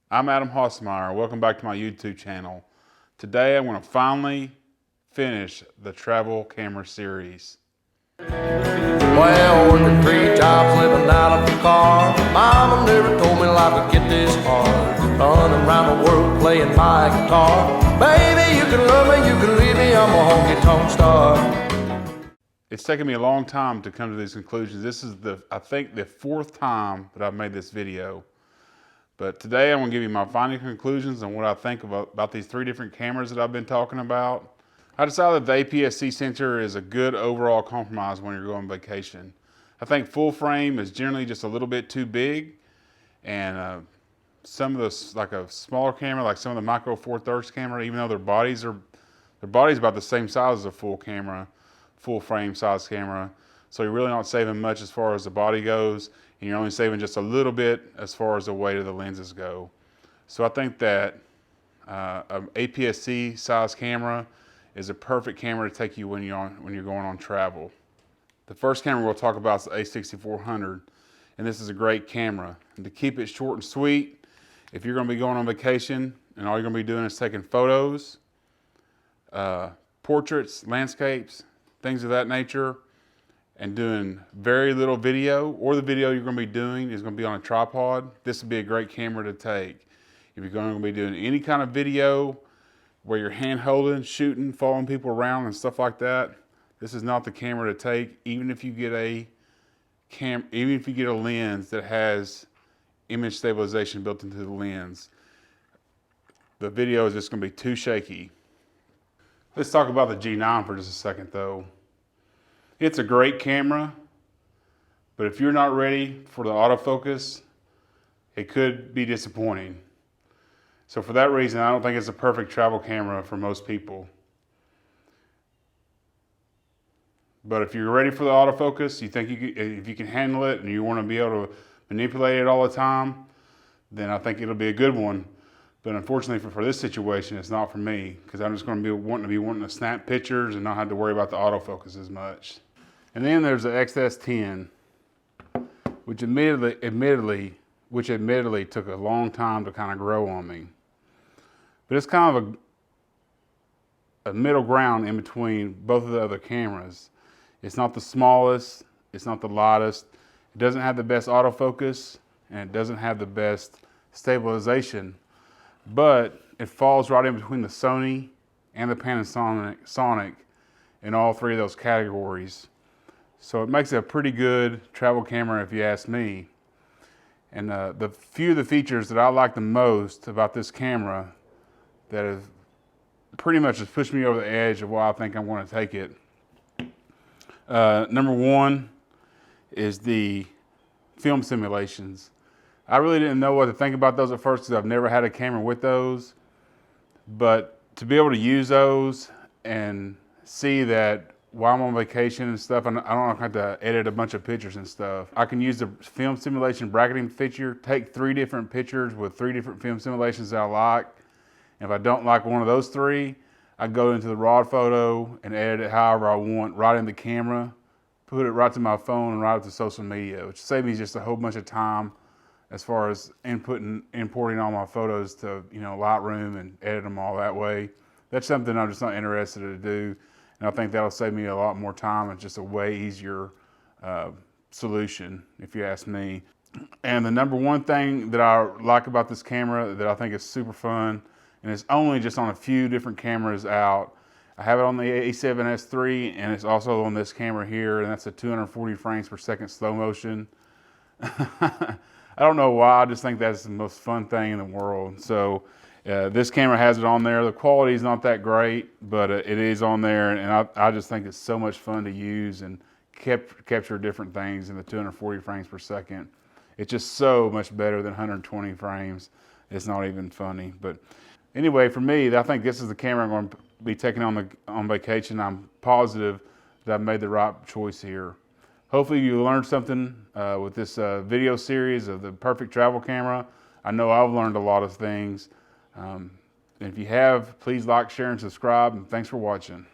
I'm Adam Hausmeyer. Welcome back to my YouTube channel. Today I'm going to finally finish the travel camera series. Well, working 3 jobs, living out of a car. Mama never told me life would get this hard. Running around the world playing my guitar. Baby, you can love me, you can leave me, I'm a honky-tonk star. It's taken me a long time to come to these conclusions. This is I think the 4th time that I've made this video. But today I'm going to give you my final conclusions on what I think about these 3 different cameras that I've been talking about. I decided that the APS-C sensor is a good overall compromise when you're going on vacation. I think full frame is generally just a little bit too big, and some of the, like a smaller camera, like some of the Micro Four Thirds camera, even though their body's about the same size as a full frame size camera, so you're really not saving much as far as the body goes, and you're only saving just a little bit as far as the weight of the lenses go. So I think that an APS-C size camera is a perfect camera to take you when you're going on travel. The first camera we'll talk about is the A6400, and this is a great camera. And to keep it short and sweet, if you're going to be going on vacation and all you're going to be doing is taking photos, portraits, landscapes, things of that nature, and doing very little video, or the video you're going to be doing is going to be on a tripod, this would be a great camera to take. If you're going to be doing any kind of video where you're hand holding, shooting, following people around and stuff like that, this is not the camera to take, even if you get a lens that has image stabilization built into the lens. The video is just going to be too shaky. Let's talk about the G9 for just a second though. It's a great camera, but if you're not ready for the autofocus, it could be disappointing. So for that reason, I don't think it's a perfect travel camera for most people. But if you're ready for the autofocus, you think if you can handle it and you want to be able to manipulate it all the time, then I think it'll be a good one. But unfortunately for this situation, it's not for me, because I'm just going to be wanting to snap pictures and not have to worry about the autofocus as much. And then there's the XS10, which admittedly took a long time to kind of grow on me. But it's kind of a middle ground in between both of the other cameras. It's not the smallest, it's not the lightest, it doesn't have the best autofocus, and it doesn't have the best stabilization, but it falls right in between the Sony and the Panasonic in all 3 of those categories. So it makes it a pretty good travel camera if you ask me. And the few of the features that I like the most about this camera that have pretty much just pushed me over the edge of why I think I'm going to take it. Number 1 is the film simulations. I really didn't know what to think about those at first because I've never had a camera with those. But to be able to use those and see that while I'm on vacation and stuff, I don't have to edit a bunch of pictures and stuff. I can use the film simulation bracketing feature, take 3 different pictures with 3 different film simulations that I like. And if I don't like one of those 3, I go into the raw photo and edit it however I want, right in the camera, put it right to my phone and right to social media, which saves me just a whole bunch of time as far as importing all my photos to Lightroom and edit them all that way. That's something I'm just not interested to do, and I think that'll save me a lot more time. It's just a way easier solution, if you ask me. And the number 1 thing that I like about this camera that I think is super fun, and it's only just on a few different cameras out. I have it on the A7S III, and it's also on this camera here, and that's a 240 frames per second slow motion. I don't know why, I just think that's the most fun thing in the world. So this camera has it on there. The quality is not that great, but it is on there, and I just think it's so much fun to use and capture different things in the 240 frames per second. It's just so much better than 120 frames. It's not even funny. But anyway, for me, I think this is the camera I'm going to be taking on vacation. I'm positive that I've made the right choice here. Hopefully you learned something with this video series of the perfect travel camera. I know I've learned a lot of things. And if you have, please like, share, and subscribe. And thanks for watching.